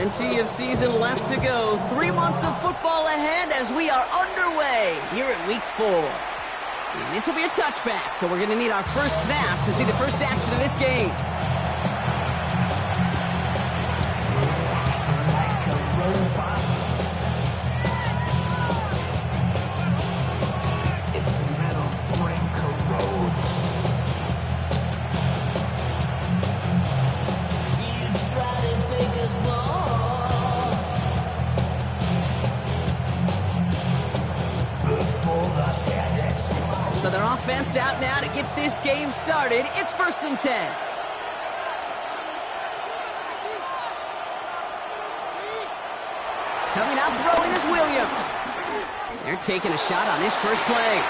Plenty of season left to go. 3 months of football ahead as we are underway here at Week 4. And this will be a touchback, so we're going to need our first snap to see the first action of this game. So their offense out now to get this game started. It's 1st and 10. Coming out throwing is Williams. They're taking a shot on this first play.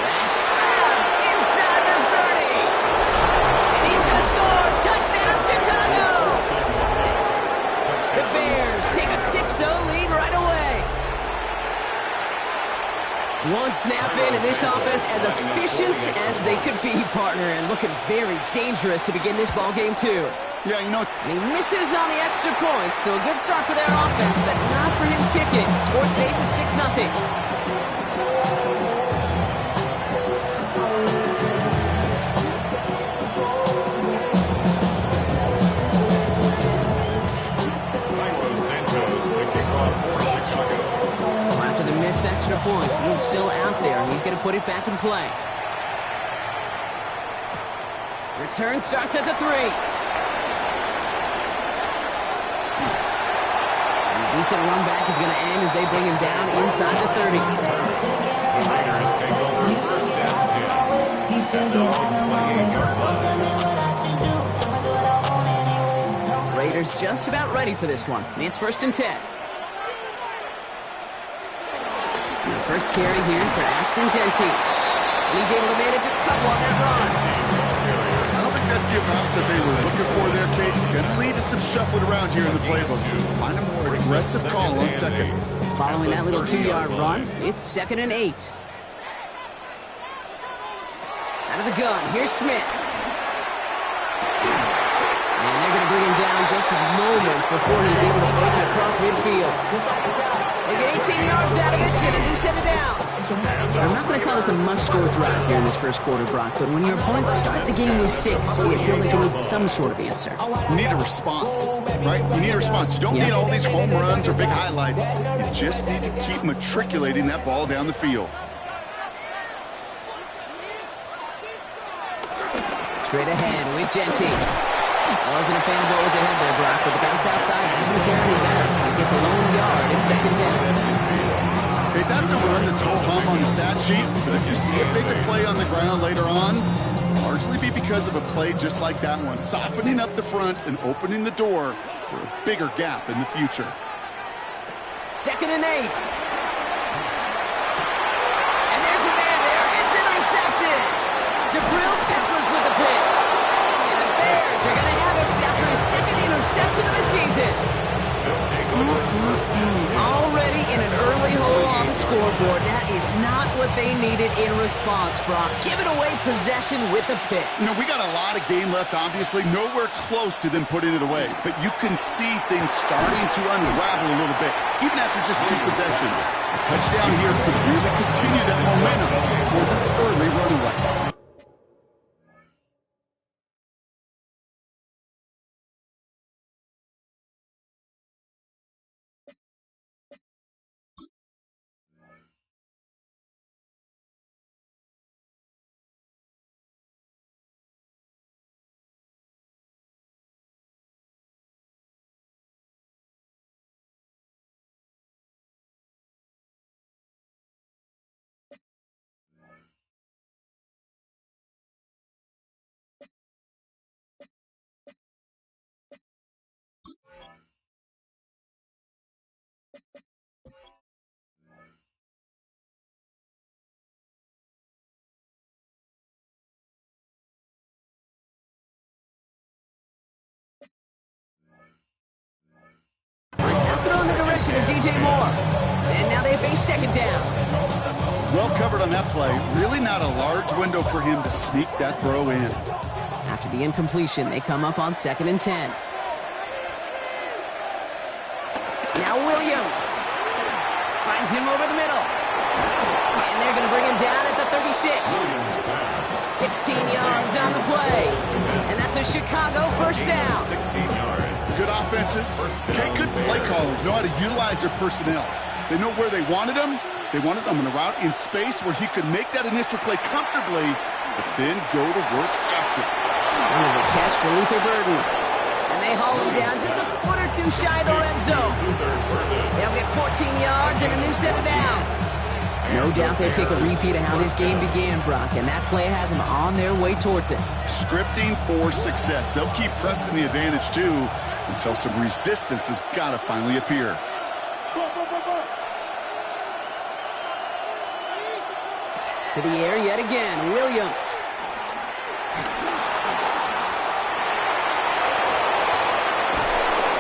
That's grabbed inside the 30. And he's going to score. Touchdown, Chicago. The Bears take a 6-0 lead right away. One snap in, and this offense as efficient as they could be, partner, and looking very dangerous to begin this ball game, too. Yeah, you know. And he misses on the extra point, so a good start for their offense, but not for him kicking. Score stays at 6-0. Extra point. He's still out there. He's going to put it back in play. Return starts at the 3. And a decent run back is going to end as they bring him down inside the 30. Raiders just about ready for this one. It's 1st and 10. First carry here for Ashton Genty. And he's able to manage a couple on that run. I don't think that's the amount that they were looking for there, Kate. Going to lead to some shuffling around here in the playbook. Find a more aggressive call on second. Following that little 2-yard run, it's 2nd and 8. Out of the gun, here's Smith. And they're going to bring him down just a moment before he's able to break it across midfield. They get 18 yards out of it and a new set of downs. I'm not going to call this a must-score drive here in this first quarter, Brock, but when your opponents start the game with 6, it feels like you need some sort of answer. You need a response, right? You need a response. You don't need all these home runs or big highlights. You just need to keep matriculating that ball down the field. Straight ahead with Genty. Wasn't a fan of what was ahead there, Brock, but the bounce outside doesn't fare any better. He gets a lone yard in 2nd down. Okay, that's a run that's ho-hum on the stat sheet, but if you see a bigger play on the ground later on, largely be because of a play just like that one, softening up the front and opening the door for a bigger gap in the future. 2nd and 8. And there's a man there. It's intercepted. Jabril Peppers with the pick. Bears are going to have it after his 2nd interception of the season. Already in an early hole on the scoreboard. That is not what they needed in response, Brock. Giving away possession with the pick. You know, we got a lot of game left, obviously. Nowhere close to them putting it away. But you can see things starting to unravel a little bit, even after just 2 possessions. A touchdown here could really continue that momentum towards an early runaway. Throw in the direction of DJ Moore. And now they face 2nd down. Well covered on that play. Really not a large window for him to sneak that throw in. After the incompletion, they come up on 2nd and 10. Sends him over the middle. And they're going to bring him down at the 36. 16 yards on the play. And that's a Chicago first down. 16 yards. Good offenses. Okay, good play callers know how to utilize their personnel. They know where they wanted him. They wanted him on a route in space where he could make that initial play comfortably, but then go to work after. That was a catch for Luther Burden. And they haul him down just a foot or two shy of the red zone. They'll get 14 yards and a new set of downs. No doubt they take a repeat of how this game began, Brock, and that play has them on their way towards it. Scripting for success. They'll keep pressing the advantage, too, until some resistance has got to finally appear. To the air yet again, Williams.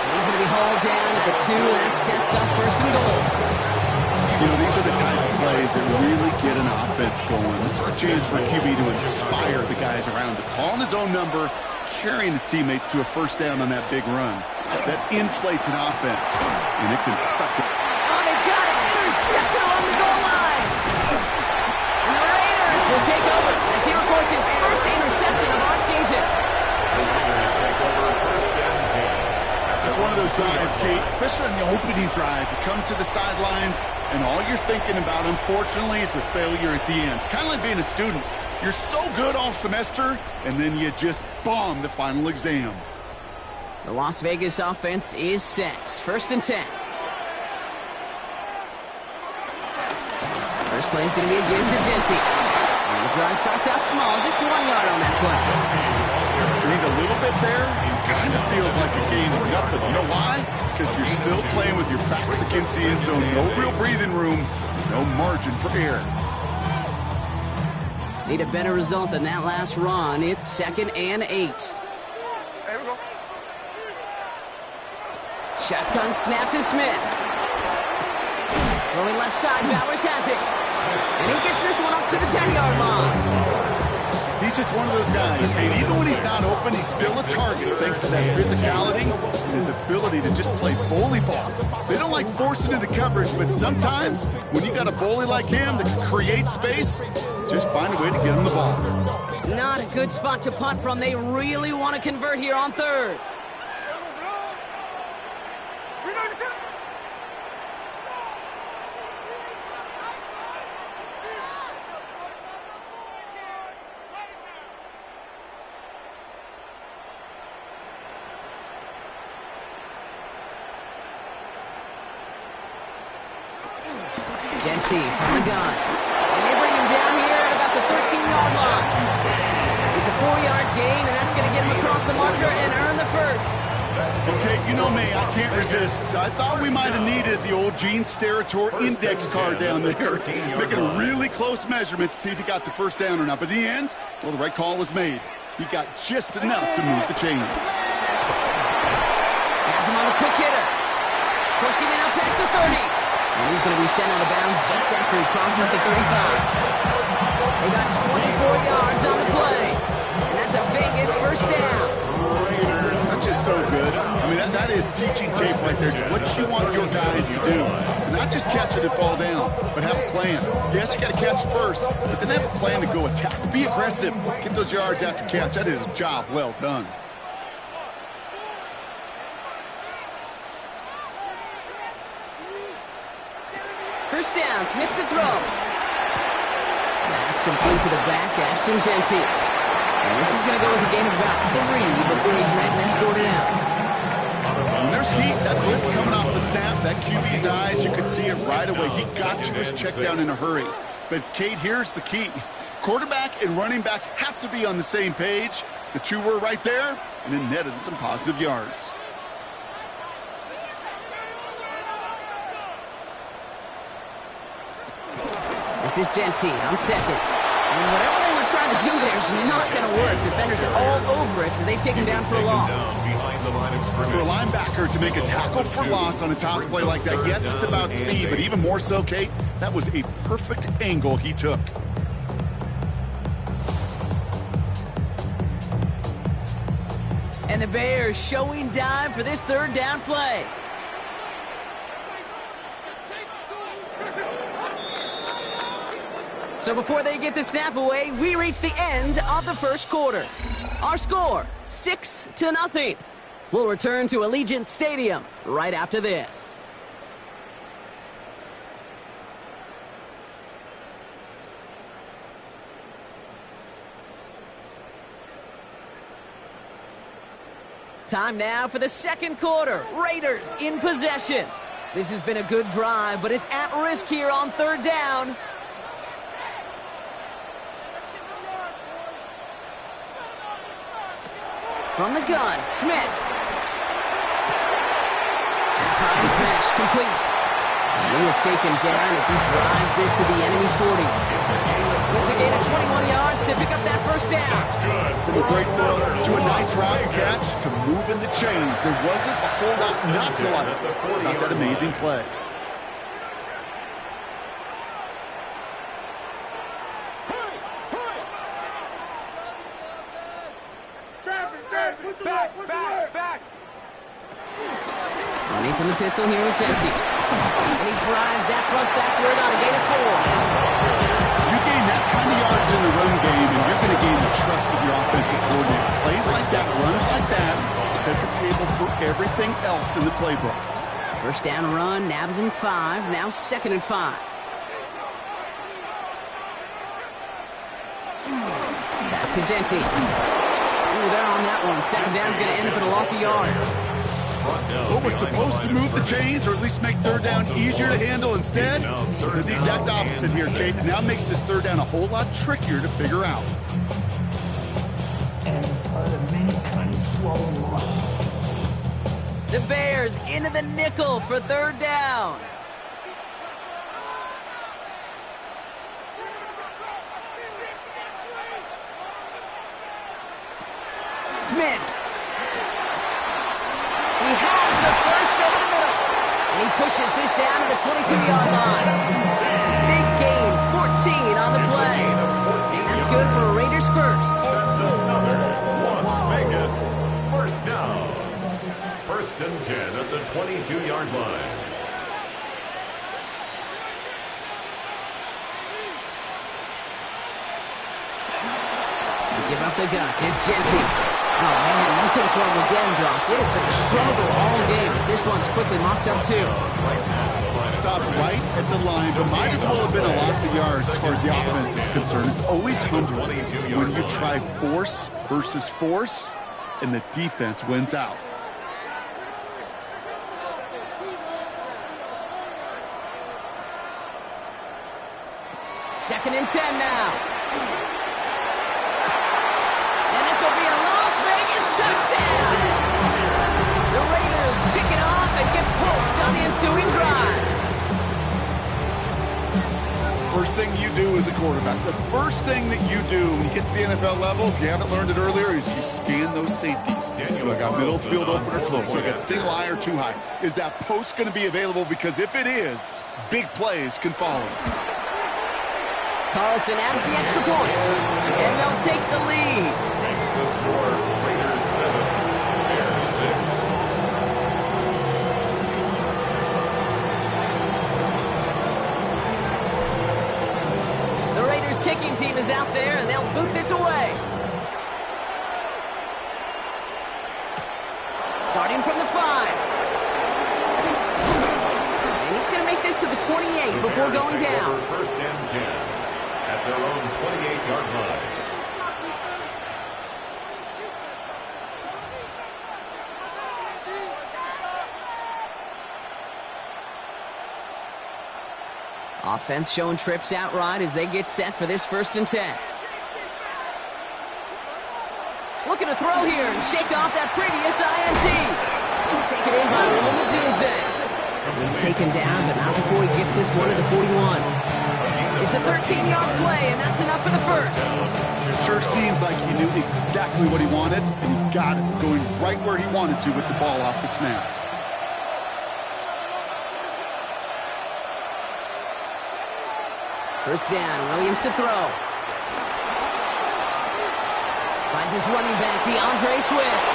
And he's going to be hauled down at the 2, and that sets up first and goal. You know, these are the type of plays that really get an offense going. This is a chance for QB to inspire the guys around him, calling his own number, carrying his teammates to a first down on that big run. That inflates an offense, and it can suck it. Oh, they got it! Intercepted along the goal line! And the Raiders will take over as he records his first interception of our season. The Raiders take over first and 10. It's one of those drives, Kate, especially on the opening drive. You come to the sidelines, and all you're thinking about, unfortunately, is the failure at the end. It's kind of like being a student. You're so good all semester, and then you just bomb the final exam. The Las Vegas offense is set. First and 10. First play is going to be a give to Genty. And the drive starts out small, just 1 yard on that play. Read a little bit there. It kind of feels like a game of nothing. You know why? Because you're still playing with your backs against the end zone. No real breathing room. No margin for error. Need a better result than that last run. It's 2nd and 8. Here we go. Shotgun snap to Smith. Rolling left side, Bowers has it. And he gets this one up to the 10-yard line. He's just one of those guys, and even when he's not open, he's still a target thanks to that physicality and his ability to just play bully ball. They don't like forcing into coverage, but sometimes when you got a bully like him that can create space, just find a way to get him the ball. Not a good spot to punt from. They really want to convert here on 3rd. Genty from the gun. And they bring him down here at about the 13-yard line. It's a 4-yard gain, and that's going to get him across the marker and earn the first. Okay, you know me, I can't resist. I thought we might have needed the old Gene Steratore index card down there. Making a really close measurement to see if he got the first down or not. But in the end, well, the right call was made. He got just enough to move the chains. Has him on the quick hitter. Pushing it up past the 30. And he's going to be sent out of bounds just after he crosses the 35. They got 24 yards on the play. And that's a Vegas first down. That's just so good. I mean, that is teaching tape right there. It's what you want your guys to do. To not just catch it and fall down, but have a plan. Yes, you got to catch it first, but then have a plan to go attack. Be aggressive. Get those yards after catch. That is a job well done. First down, Smith to throw. That's complete to the back, Ashton Genty. And this is going to go as a gain of about 3 before he's met and escorted out. When there's heat, that blitz coming off the snap, that QB's eyes, you could see it right away. He got to his check down in a hurry. But, Kate, here's the key. Quarterback and running back have to be on the same page. The two were right there, and it netted some positive yards. This is Genty on 2nd. And whatever they were trying to do there is not going to work. Defenders are all over it, so they take him down for a loss. For a linebacker to make a tackle for loss on a toss play like that, yes, it's about speed, but even more so, Kate, that was a perfect angle he took. And the Bears showing dive for this 3rd down play. So before they get the snap away, we reach the end of the first quarter. Our score, 6-0. We'll return to Allegiant Stadium right after this. Time now for the second quarter. Raiders in possession. This has been a good drive, but it's at risk here on third down. From the gun, Smith. Prize mesh complete. He is taken down as he drives this to the enemy 40. It's a gain of 21 yards to pick up that first down. From a great throw to a nice route catch to move in the chains. There wasn't a whole lot not to like about that amazing play. Back. Running from the pistol here with Jensen. And he drives that front backward on a gain of 4. You gain that kind of yards in the run game, and you're going to gain the trust of your offensive coordinator. Plays like that, runs like that, set the table for everything else in the playbook. First down run, nabs him 5, now 2nd and 5. Back to Genty. Ooh, they're on that one. Second down's going to end up in a loss of yards. What was supposed to move the chains, or at least make third down easier to handle instead, did the exact opposite here, Kate. Now makes this third down a whole lot trickier to figure out. The Bears into the nickel for third down. Smith. He has the first over the middle. And he pushes this down to the 22-yard line. Big gain, 14 on the play. And that's good for a Raiders first. That's another Las Vegas first down. 1st and 10 at the 22-yard line. They give up the guts. It's Genty. Oh, man, nothing for him again, Brock. It has been a struggle all game as this one's quickly mocked up, too. Stopped right at the line, but might as well have been a loss of yards as far as the offense is concerned. It's always humbling when you try force versus force, and the defense wins out. Second and 10 now. And this will be a Las Vegas touchdown. The Raiders pick it off and get points on the ensuing drive. First thing you do as a quarterback, the first thing that you do when you get to the NFL level, if you haven't learned it earlier, is you scan those safeties. Do I got middle field open or close? Do I got single high or too high? Is that post going to be available? Because if it is, big plays can follow. Carlson adds the extra point, and they'll take the lead. Makes the score Raiders 7, Bears 6. The Raiders kicking team is out there, and they'll boot this away. Starting from the 5. And he's going to make this to the 28 before going down. 1st and 10 at their own 28-yard line. Offense showing trips outright as they get set for this 1st and 10. Looking to throw here and shake off that previous INT. It's taken in by Roman Tunze. He's taken down, but not before he gets this one to the 41. It's a 13-yard play, and that's enough for the first. Sure seems like he knew exactly what he wanted, and he got it, going right where he wanted to with the ball off the snap. First down, Williams to throw. Finds his running back, DeAndre Swift.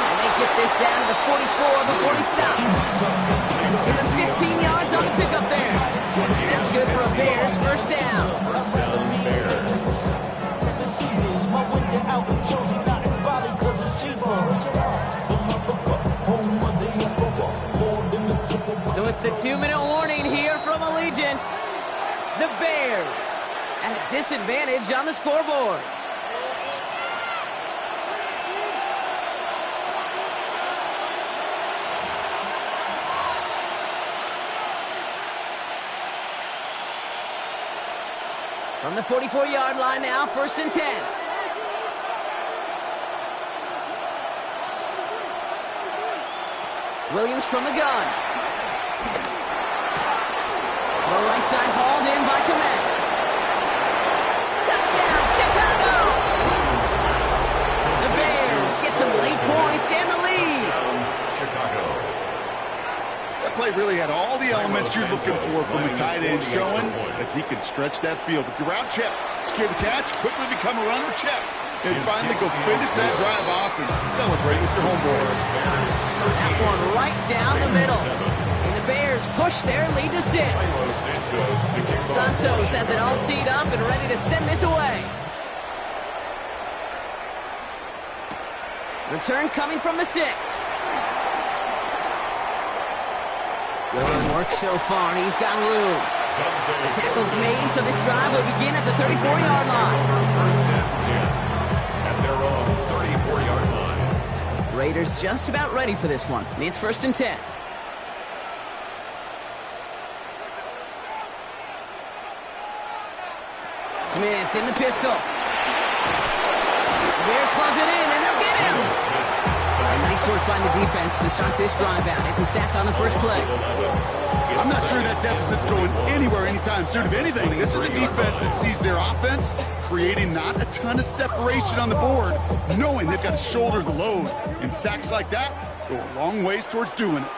And they get this down to the 44 before he stops. Give him 15 yards on the pickup there. And that's good for a Bears first down. First down, Bears. So it's the 2-minute warning here from Allegiant. The Bears at a disadvantage on the scoreboard. From the 44-yard line now, 1st and 10. Williams from the gun. The right side hauled in by Komet. Touchdown, Chicago! The Bears get some late points and the lead. Chicago. That play really had all the elements you're looking for from a tight end, showing that he can stretch that field. With your route check, secure the catch, quickly become a runner check, and finally go finish that drive off and celebrate with your homeboys. That one right down the middle. And the Bears push their lead to 6. Santos has it all teed up and ready to send this away. Return coming from the 6. Good work so far. He's got room. The tackle's made, so this drive will begin at the 34-yard line. First and 10 at their own 34-yard line. Raiders just about ready for this one. It's 1st and 10. Smith in the pistol. The Bears close it in, and they'll get him. And nice work by the defense to start this drive out. It's a sack on the first play. I'm not sure that deficit's going anywhere anytime soon. If anything, this is a defense that sees their offense creating not a ton of separation on the board, knowing they've got to shoulder the load. And sacks like that go a long ways towards doing it.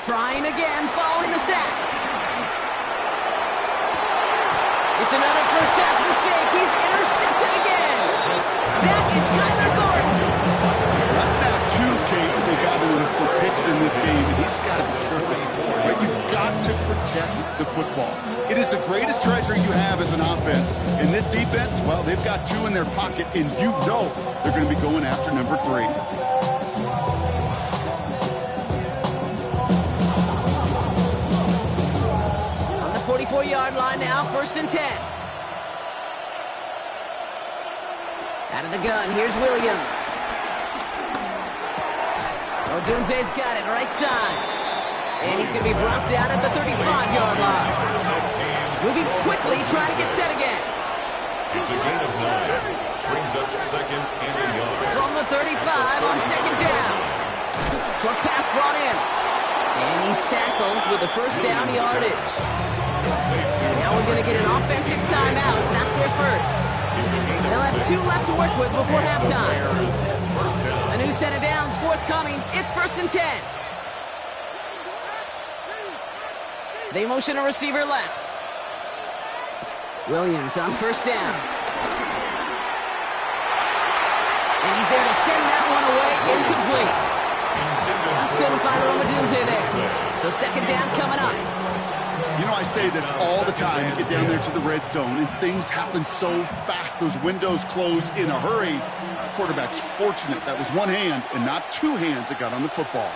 Trying again, following the sack. It's another first half mistake. He's intercepted again. That is Kyler Gordon. That's now 2, Kate. They got him for picks in this game, and he's got to be careful. Right? You've got to protect the football. It is the greatest treasure you have as an offense. In this defense, well, they've got 2 in their pocket, and you know they're going to be going after number 3. On the 44-yard line now, 1st and 10. Out of the gun, here's Williams. Odunze's got it, right side. And he's going to be brought down at the 35-yard line. Moving quickly, trying to get set again. It's a gain of 9. Brings up 2nd and a yard. From the 35 on 2nd down. Short pass brought in. And he's tackled with the first down yardage. Now we're going to get an offensive timeout. So that's their first. They'll have 2 left to work with before halftime. A new set of downs forthcoming. It's 1st and 10. They motion a receiver left. Williams on 1st down. And he's there to send that one away. Incomplete. Just couldn't find Romadunze there. So 2nd down coming up. You know, I say this all the time. You get down there to the red zone, and things happen so fast. Those windows close in a hurry. The quarterback's fortunate that was 1 hand and not 2 hands that got on the football.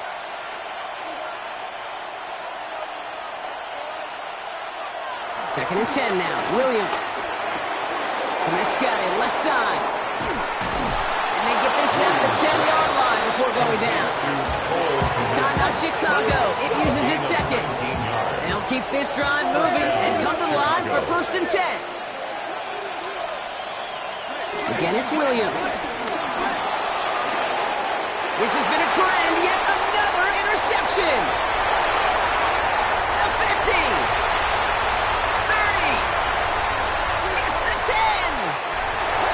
Second and 10 now. Williams. Komet's got it. Left side. And they get this down to the 10-yard line before going down. Timeout Chicago. It uses its second. They'll keep this drive moving and come to the line for 1st and 10. Again, it's Williams. This has been a trend. Yet another interception. The 50. 30. Gets the 10.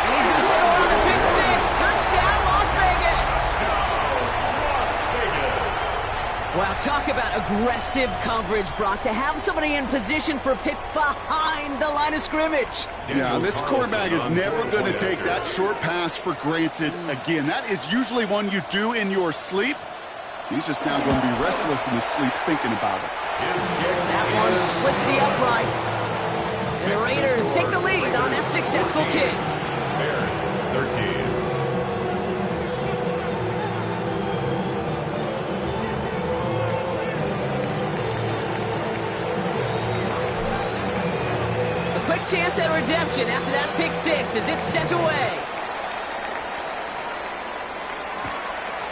And he's going to score on the pick 6. Touchdown, Las Vegas. Las Vegas. Wow, talk about a aggressive coverage, Brock, to have somebody in position for pick behind the line of scrimmage. Yeah, this quarterback is never going to take that short pass for granted again. That is usually one you do in your sleep. He's just now going to be restless in his sleep thinking about it. That one splits the uprights. And the Raiders take the lead on that successful kick. Bears 13. Chance at redemption after that pick six as it's sent away.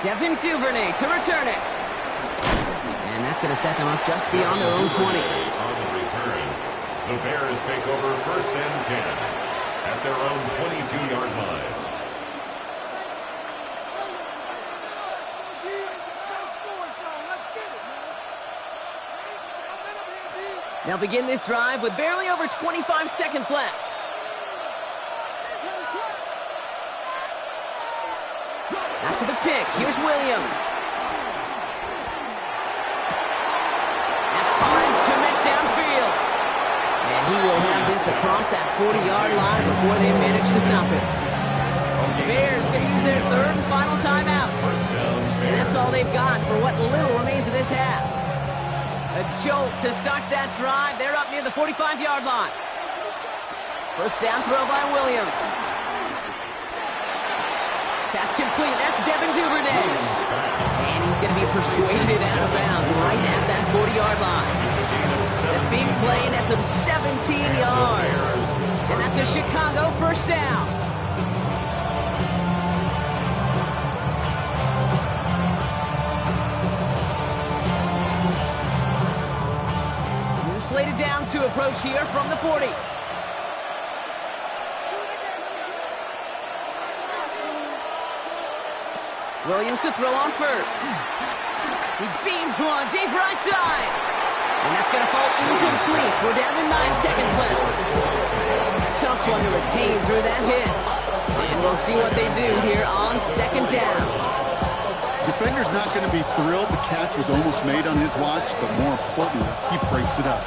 Devin Duvernay to return it. And that's going to set them up just beyond their own 20. On the return, the Bears take over 1st and 10 at their own 22-yard line. They'll begin this drive with barely over 25 seconds left. After the pick, here's Williams. And finds commit downfield. And he will have this across that 40-yard line before they manage to stop it. The Bears going to use their 3rd and final timeout. And that's all they've got for what little remains of this half. A jolt to start that drive. They're up near the 45-yard line. First down throw by Williams. Pass complete. That's Devin Duvernay. And he's going to be persuaded out of bounds right at that 40-yard line. The big play nets him 17 yards. And that's a Chicago first down. Slated downs to approach here from the 40. Williams to throw on first. He beams one deep right side. And that's going to fall incomplete. We're down to 9 seconds left. Tough one to retain through that hit. And we'll see what they do here on 2nd down. Defender's not going to be thrilled the catch was almost made on his watch, but more importantly, he breaks it up.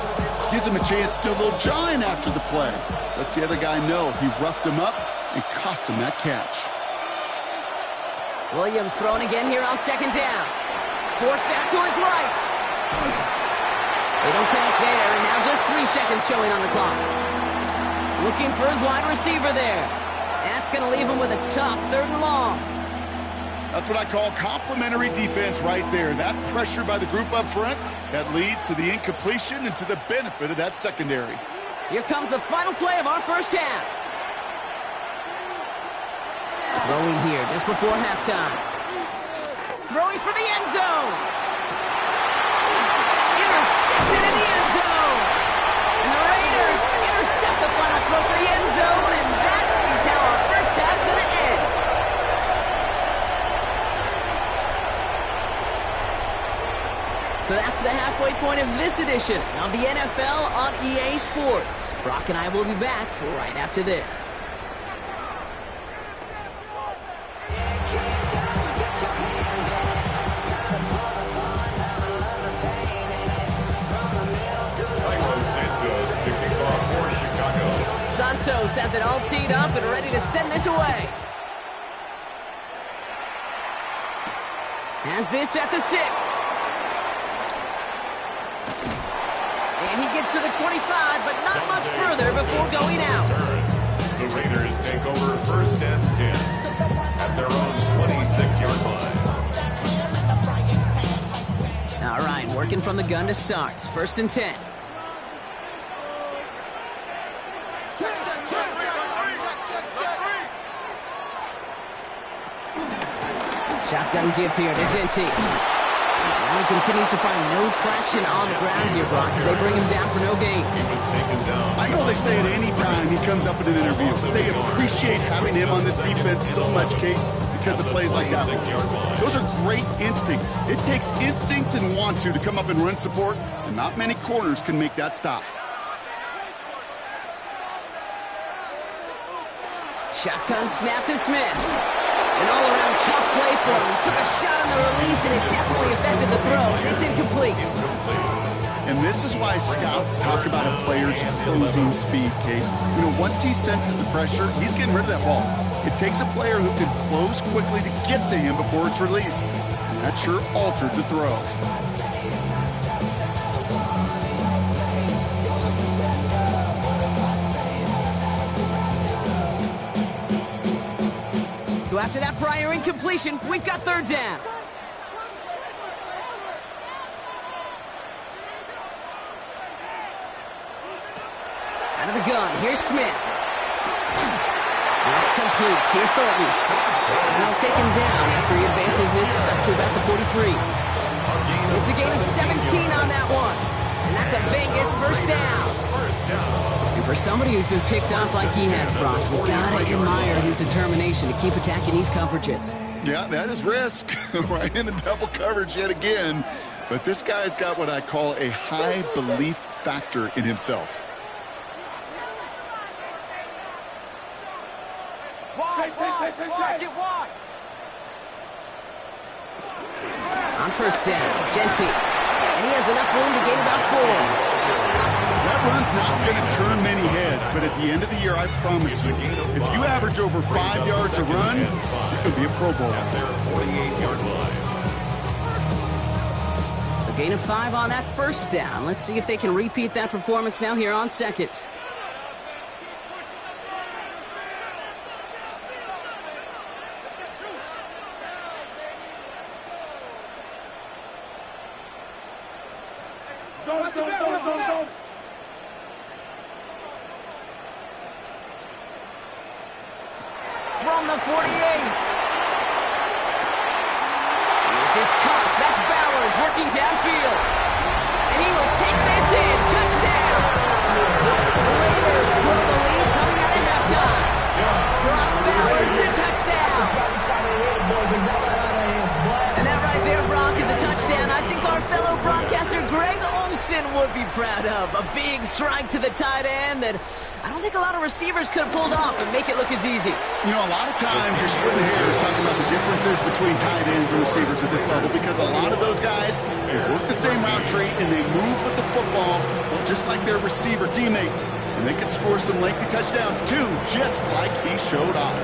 Gives him a chance to do a little jawing after the play. Lets the other guy know he roughed him up and cost him that catch. Williams thrown again here on 2nd down. Forced out to his right. They don't connect there, and now just 3 seconds showing on the clock. Looking for his wide receiver there. And that's going to leave him with a tough 3rd and long. That's what I call complimentary defense right there. That pressure by the group up front, that leads to the incompletion and to the benefit of that secondary. Here comes the final play of our first half. Throwing here just before halftime. Throwing for the end zone. Intercepted in the end zone. And the Raiders intercept the final throw for the end zone, and that is how our first half's going to end. So that's the halfway point of this edition of the NFL on EA Sports. Brock and I will be back right after this. Santos has it all teed up and ready to send this away. Has this at the 6. And he gets to the 25, but not much further before going out. The Raiders take over 1st and 10 at their own 26-yard line. All right, working from the gun to start. 1st and 10. Shotgun give here to Genty. And he continues to find no traction on the ground here, Brock, as they bring him down for no gain. He was taken down. I know they say it any time he comes up in an interview. They appreciate having him on this defense so much, Kate, because of plays like that. Those are great instincts. It takes instincts and want to come up and run support, and not many corners can make that stop. Shotgun snap to Smith. An all-around tough play for him. He took a shot on the release, and it definitely affected the throw. It's incomplete. And this is why scouts talk about a player's closing speed, Kate. You know, once he senses the pressure, he's getting rid of that ball. It takes a player who can close quickly to get to him before it's released. And that sure altered the throw. So after that prior incompletion, we've got third down. Out of the gun, here's Smith. That's complete. Here's Thornton. And they'll take him down after he advances this up to about the 43. It's a gain of 17 on that one. And that's a Vegas first down. And for somebody who's been picked off like he has, Brock, you've got to admire his determination to keep attacking these coverages. Yeah, that is risk. Right into double coverage yet again. But this guy's got what I call a high belief factor in himself. On first down, Genty. And he has enough room to gain about 4. That run's not going to turn many heads, but at the end of the year, I promise you, if you average over 5 yards a run, you could be a Pro Bowler. At their 48-yard line. So gain of 5 on that first down. Let's see if they can repeat that performance now here on second. From the 48. This is Cox. That's Bowers working downfield. And he will take this in. Touchdown. The Raiders grow the lead coming out of halftime. Brock Bowers, the touchdown. And that right there, Brock, is a touchdown I think our fellow broadcaster Greg Olsen would be proud of. A big strike to the tight end that I don't think a lot of receivers could have pulled off and make it look as easy. You know, a lot of times you're splitting hairs talking about the differences between tight ends and receivers at this level because a lot of those guys, they work the same route tree and they move with the football, well, just like their receiver teammates. And they can score some lengthy touchdowns too, just like he showed off.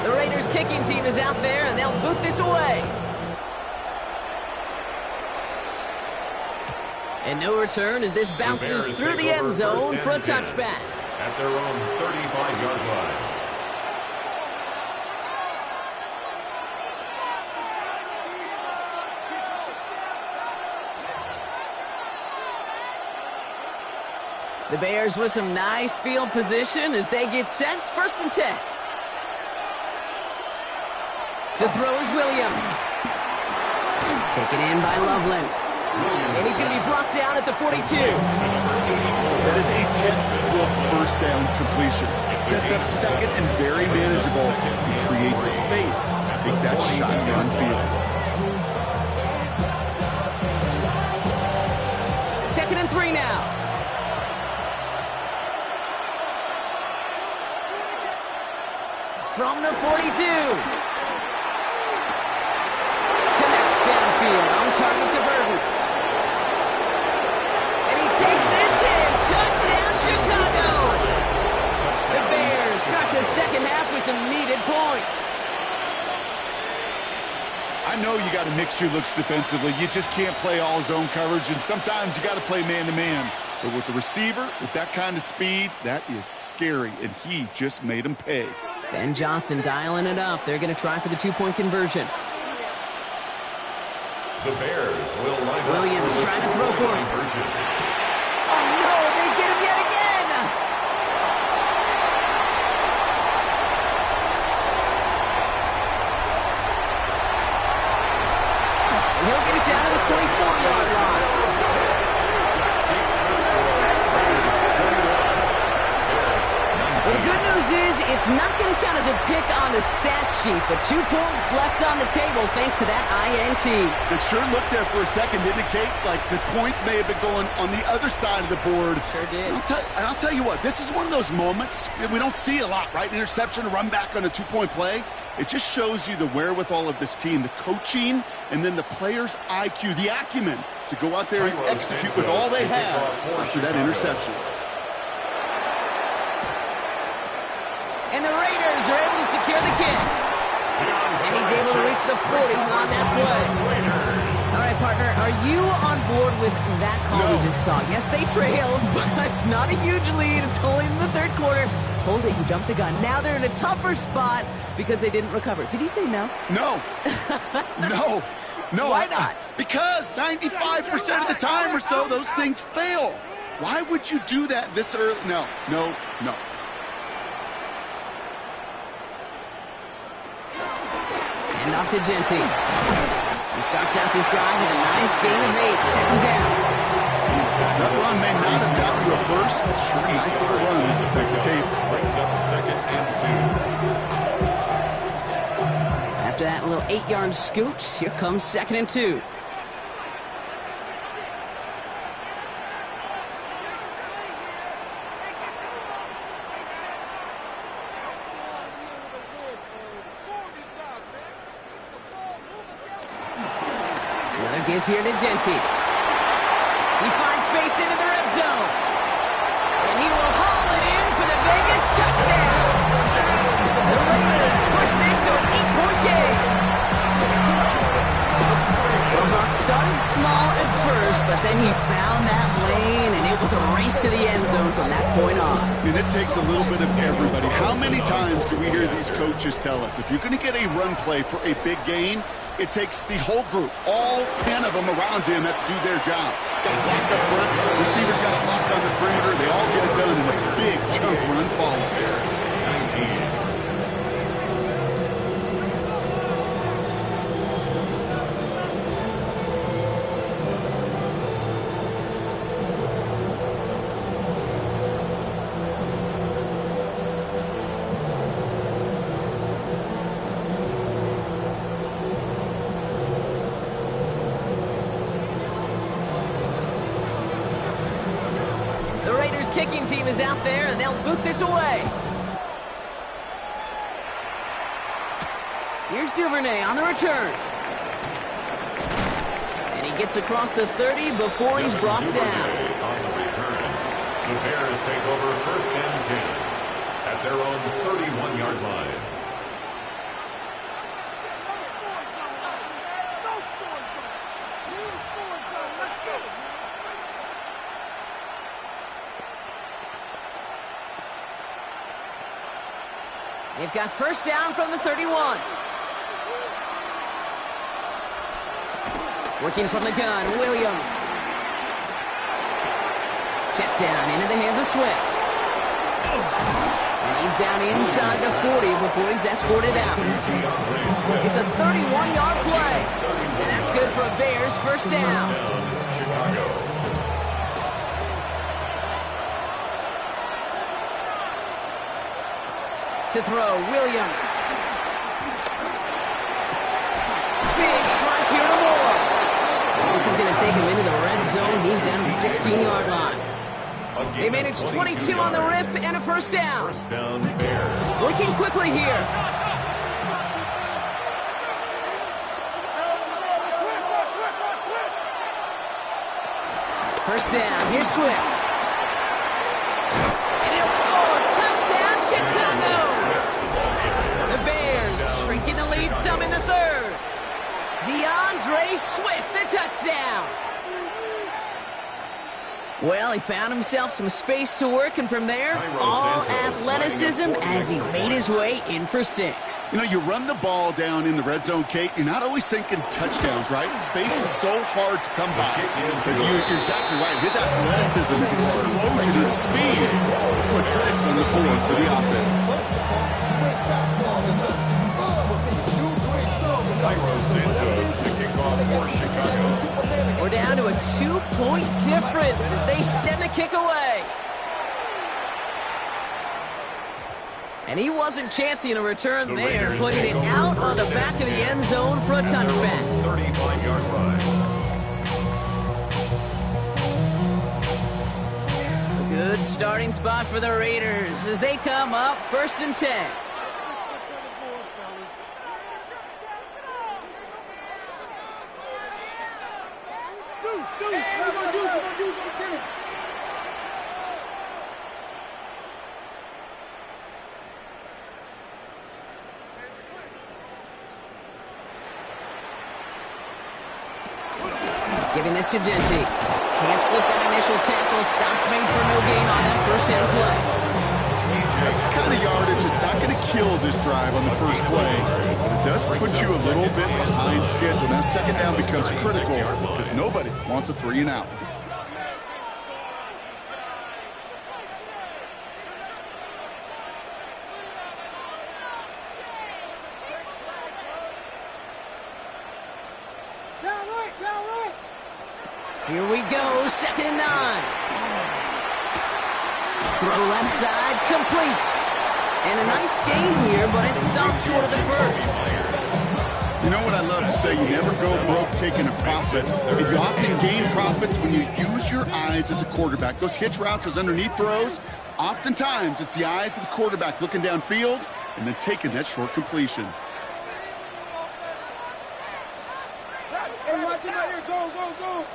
The Raiders kicking team is out there and they'll boot this away. And no return as this bounces through the end zone for a touchback. At their own 35-yard line. The Bears with some nice field position as they get set. 1st and 10. To throw is Williams. Taken in by Loveland. And he's going to be brought down at the 42. That is a textbook first down completion. Sets up second and very manageable. And creates space to take that shot downfield. 2nd and 3 now. From the 42. Connects downfield. On target to Burton. And he takes this in. Touchdown, Chicago. The Bears start the second half with some needed points. I know you got to mix your looks defensively. You just can't play all zone coverage, and sometimes you got to play man-to-man. But with the receiver, with that kind of speed, that is scary, and he just made him pay. Ben Johnson dialing it up. They're going to try for the 2-point conversion. The Bears will line up. Williams trying to throw for it. Oh, no, they get him yet again. He'll get it down to the 24-yard line. Well, the good news is it's not going to count as doesn't pick on the stat sheet, but 2 points left on the table thanks to that INT. It sure looked there for a second to indicate like the points may have been going on the other side of the board. Sure did. And I'll tell you what, this is one of those moments we don't see a lot, right? Interception, a run back on a 2-point play. It just shows you the wherewithal of this team, the coaching, and then the players' IQ, the acumen to go out there and execute with all they have after that interception. And the Raiders are able to secure the kick. And he's able to reach the 40 on that play. All right, partner, are you on board with that call we just saw? Yes, they trailed, but it's not a huge lead. It's only in the third quarter. Hold it, you jumped the gun. Now they're in a tougher spot because they didn't recover. Did you say no? No. No. No. Why not? Because 95% of the time or so, those things fail. Why would you do that this early? No. And off to Genty. He starts out this drive with a nice gain of 8. Second down. That run may not have gotten you a first, but sure, nice little run. Second tape. Brings up 2nd and 2. After that little 8-yard scoot, here comes 2nd and 2. Give here to Genty. He finds space into the red zone. And he will haul it in for the Vegas touchdown. The Raiders push this to an 8-point game. Well, Buck started small at first, but then he found that lane, and it was a race to the end zone from that point on. I mean, it takes a little bit of everybody. How many times do we hear these coaches tell us, if you're going to get a run play for a big gain, it takes the whole group, all 10 of them around him have to do their job. Got to block up front, receivers got to block on the perimeter. They all get it done, and a big chunk run follows. 19. Kicking team is out there, and they'll boot this away. Here's Duvernay on the return. And he gets across the 30 before he's brought down. On the return, the Bears take over 1st and 10 at their own 31-yard line. They've got first down from the 31. Working from the gun, Williams. Check down into the hands of Swift. And he's down inside the 40 before he's escorted out. It's a 31-yard play. And that's good for a Bears first down. Chicago. To throw, Williams. Big strike here to Moore. This is going to take him into the red zone. He's down to the 16-yard line. They managed 22 on the rip and a first down. First down, Bears. Working quickly here. First down, here's Swift. And he'll score. Touchdown, Chicago. The Bears shrinking the lead some in the third. DeAndre Swift, the touchdown. Well, he found himself some space to work, and from there, all athleticism as he made his way in for 6. You know, you run the ball down in the red zone, Kate, you're not always thinking touchdowns, right? Space is so hard to come by. But you're exactly right. His athleticism, his explosion, his speed put 6 on the board for the offense. Santos to kick off for Chicago. We're down to a 2-point difference as they send the kick away. And he wasn't chancing a return there, putting it out on the back of the end zone for a touchback. 35-yard line. A good starting spot for the Raiders as they come up 1st and 10. Giving this to Genty. Can't slip that initial tackle. Stops made for no gain on that first down play. That's the kind of yardage that's not going to kill this drive on the first play. But it does put you a little bit behind schedule. Now second down becomes critical because nobody wants a 3 and out. Here we go, 2nd and 9. Throw left side, complete. And a nice gain here, but it stopped short of the first. You know what I love to say? You never go broke taking a profit. And you often gain profits when you use your eyes as a quarterback. Those hitch routes, those underneath throws, oftentimes it's the eyes of the quarterback looking downfield and then taking that short completion. Hey, watch him right here. Go, go, go.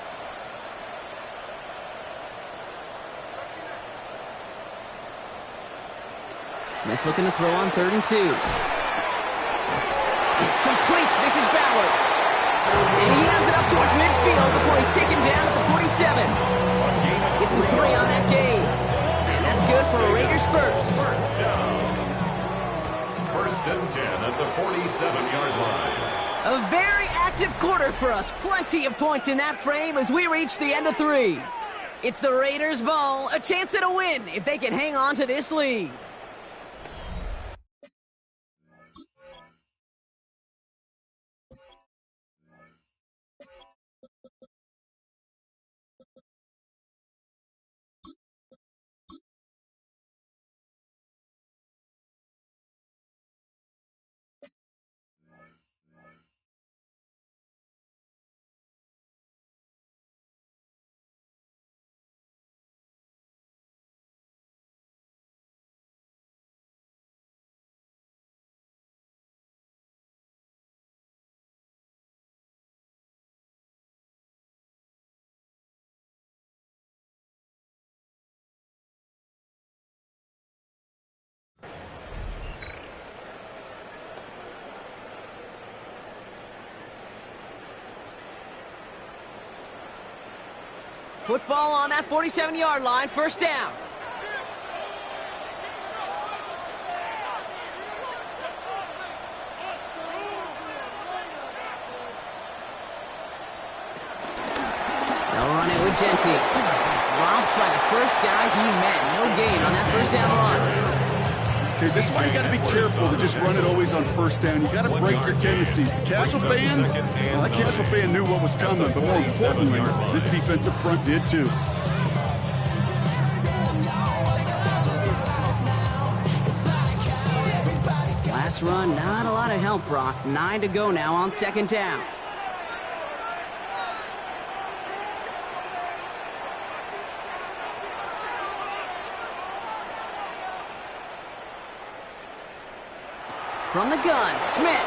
Smith looking to throw on 3rd and 2. It's complete. This is Bowers. And he has it up towards midfield before he's taken down at the 47. Getting 3 on that game. And that's good for a Raiders first. First down. 1st and 10 at the 47-yard line. A very active quarter for us. Plenty of points in that frame as we reach the end of 3. It's the Raiders' ball. A chance at a win if they can hang on to this lead. Football on that 47-yard line, 1st down. They'll run it with Genty. Dropped by the first guy he met. No gain on that 1st down run. Okay, this is why you got to be careful to just run it always on 1st down. You got to break your tendencies. The casual fan, well, that casual fan knew what was coming, but more importantly, this defensive front did too. Last run, not a lot of help, Brock. 9 to go now on 2nd down. From the gun, Smith.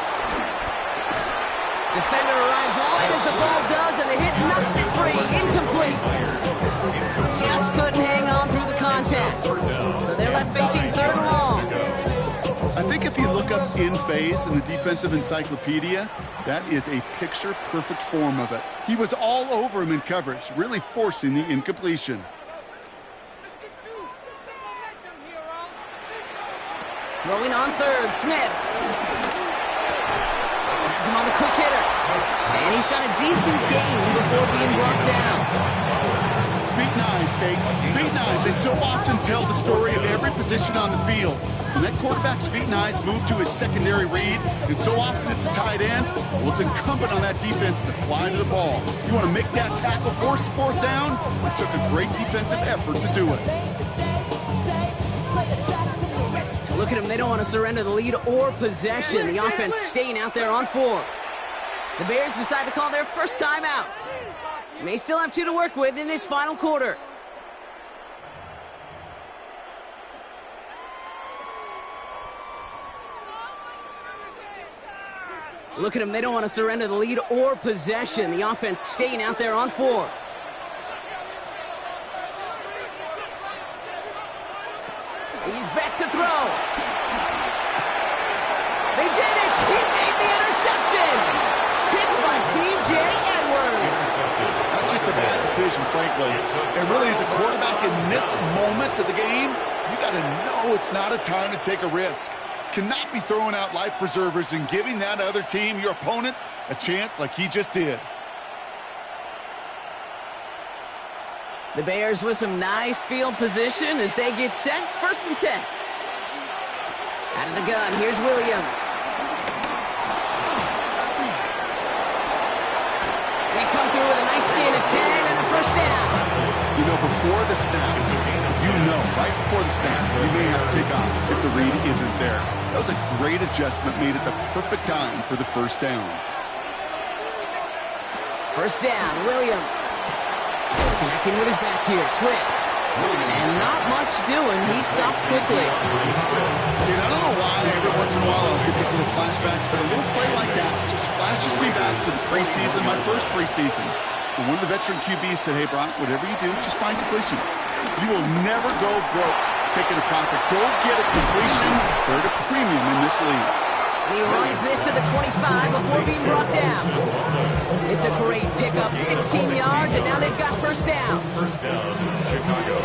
Defender arrives wide as the ball does, and the hit knocks it free. Incomplete. Just couldn't hang on through the contact. So they're left facing 3rd and long. I think if you look up in phase in the defensive encyclopedia, that is a picture-perfect form of it. He was all over him in coverage, really forcing the incompletion. Throwing on 3rd, Smith. Has him on the quick hitter. And he's got a decent gain before being brought down. Feet and eyes, Kate. Feet and eyes. They so often tell the story of every position on the field. When that quarterback's feet and eyes move to his secondary read, and so often it's a tight end, well, it's incumbent on that defense to fly to the ball. You want to make that tackle, force the 4th down? It took a great defensive effort to do it. A Look at them. They don't want to surrender the lead or possession. The offense staying out there on 4. The Bears decide to call their first timeout. May still have 2 to work with in this final quarter. Look at them. They don't want to surrender the lead or possession. The offense staying out there on 4. He's back to throw. They did it. He made the interception. Picked by T.J. Edwards. Not just a bad decision, frankly. And really, as a quarterback in this moment of the game, you got to know it's not a time to take a risk. Cannot be throwing out life preservers and giving that other team, your opponent, a chance like he just did. The Bears with some nice field position as they get set. 1st and 10. Out of the gun, here's Williams. They come through with a nice gain of 10 and a 1st down. You know, before the snap, right before the snap, you may have to take off if the read isn't there. That was a great adjustment made at the perfect time for the 1st down. 1st down, Williams. Connecting with his back here, Swift. And not much doing. He stopped quickly. Dude, I don't know why every once in a while I'll get these little flashbacks, but a little play like that just flashes me back to the preseason, my first preseason. And one of the veteran QBs said, hey, Brock, whatever you do, just find completions. You will never go broke taking a profit. Go get a completion. They're at a premium in this league. And he runs this to the 25 before being brought down. It's a great pickup, 16 yards, and now they've got 1st down. 1st down, Chicago.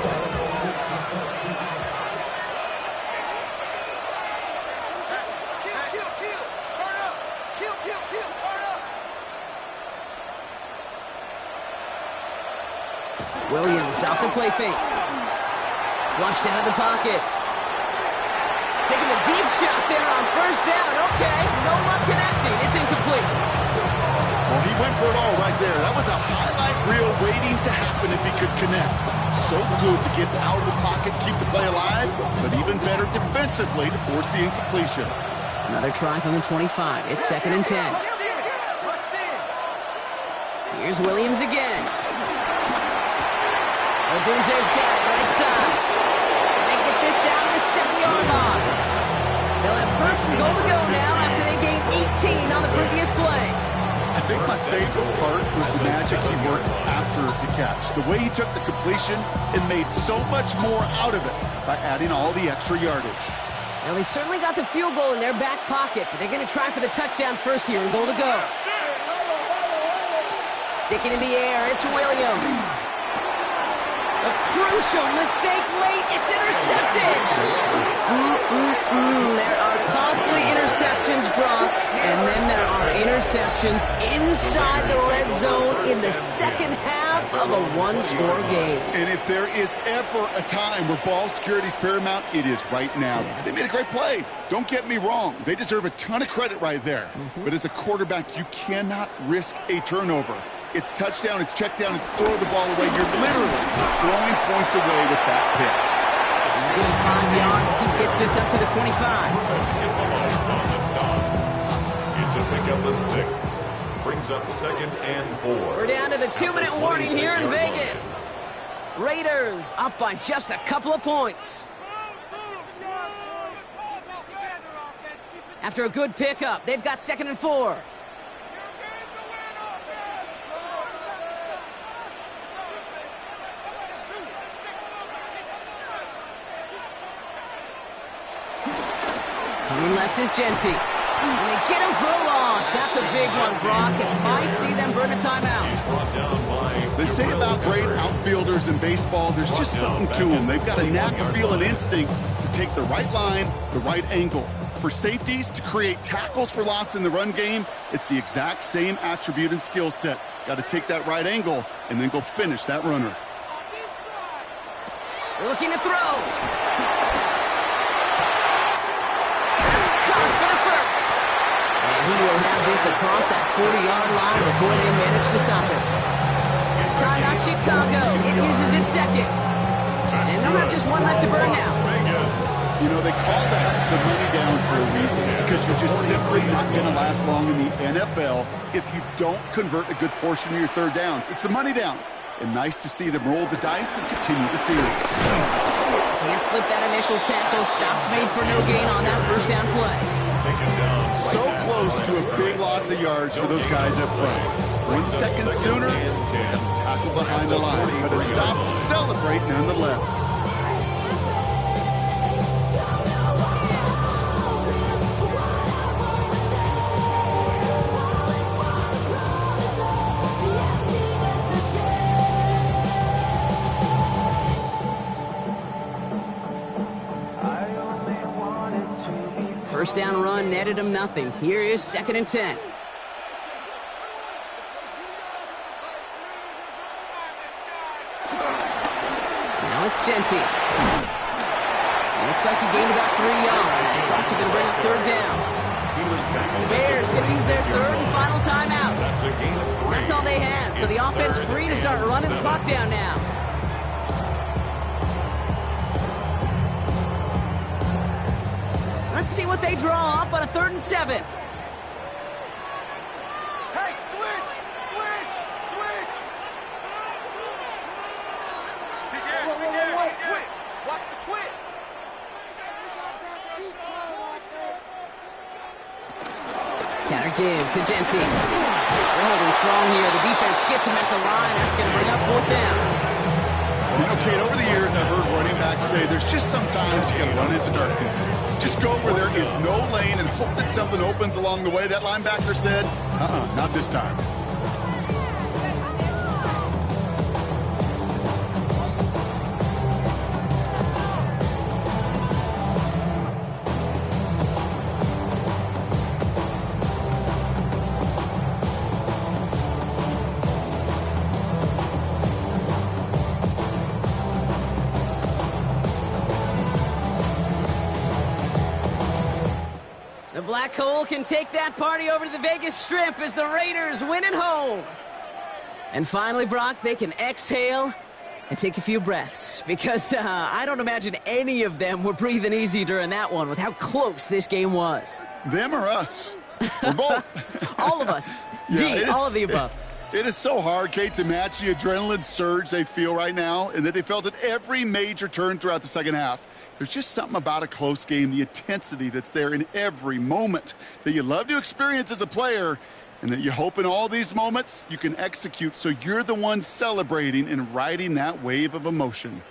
Williams off the play fake. Flushed out of the pocket. Taking a deep shot there on 1st down. Okay, no luck connecting. It's incomplete. Well, he went for it all right there. That was a highlight reel waiting to happen if he could connect. So good to get out of the pocket, keep the play alive, but even better defensively to force the incompletion. Another try from the 25. It's 2nd and 10. Here's Williams again. Odunze's got it right side. They get this down to the 7-yard line. They'll have 1st and goal to go now after they gained 18 on the previous play. I think my favorite part was the magic he worked after the catch. The way he took the completion and made so much more out of it by adding all the extra yardage. Now, they've certainly got the field goal in their back pocket, but they're going to try for the touchdown first here and goal to go. Sticking in the air, it's Williams. A crucial mistake late. It's intercepted. There are costly interceptions, Brock. And then there are interceptions inside the red zone in the 2nd half of a 1-score game. And if there is ever a time where ball security is paramount, it is right now. They made a great play. Don't get me wrong. They deserve a ton of credit right there. But as a quarterback, you cannot risk a turnover. It's touchdown, it's check down, it's throw the ball away. You're literally throwing points away with that pick. Give him 5 yards. He gets this up to the 25. It's a pickup of 6. Brings up 2nd and 4. We're down to the 2-minute warning here in Vegas. Raiders up by just a couple of points. After a good pickup, they've got 2nd and 4. Coming left is Genty. And they get him for a loss. That's a big one, Brock. And might see them burn a timeout. They say about great outfielders in baseball, there's just something to them. They've got a knack, a feel, an instinct to take the right line, the right angle. For safeties, to create tackles for loss in the run game, it's the exact same attribute and skill set. Got to take that right angle and then go finish that runner. Looking to throw. He will have this across that 40-yard line before they manage to stop him. Timeout Chicago. It uses its 2nd. And they'll have just one left to burn now. You know, they call that the money down for a reason, because you're just simply not going to last long in the NFL if you don't convert a good portion of your third downs. It's the money down. And nice to see them roll the dice and continue the series. Can't slip that initial tackle. Stops made for no gain on that first down play. So close to a big loss of yards for those guys up front. 1 second sooner, tackle behind the line, but a stop to celebrate nonetheless. First down run netted him nothing. Here is 2nd and 10. Now it's Genty. Looks like he gained about 3 yards. It's also going to bring up 3rd down. Bears going to use their 3rd and final timeout. That's all they had. So the offense free to start running the clock down now. Let's see what they draw up on a 3rd and 7. Hey, switch! Quick! Watch the twist! Counter give to Genty. They're holding strong here. The defense gets him at the line. That's going to bring up 4th down. You know, Kate, over the years, I've heard running backs say there's just sometimes you got to run into darkness. Just go where there is no lane and hope that something opens along the way. That linebacker said, not this time. The Black Hole can take that party over to the Vegas Strip as the Raiders win at home. And finally, Brock, they can exhale and take a few breaths, because I don't imagine any of them were breathing easy during that one with how close this game was. Them or us? We're both. All of us. Yeah, all of the above. It is so hard, Kate, to match the adrenaline surge they feel right now, and that they felt at every major turn throughout the second half. There's just something about a close game, the intensity that's there in every moment that you love to experience as a player, and that you hope in all these moments you can execute so you're the one celebrating and riding that wave of emotion.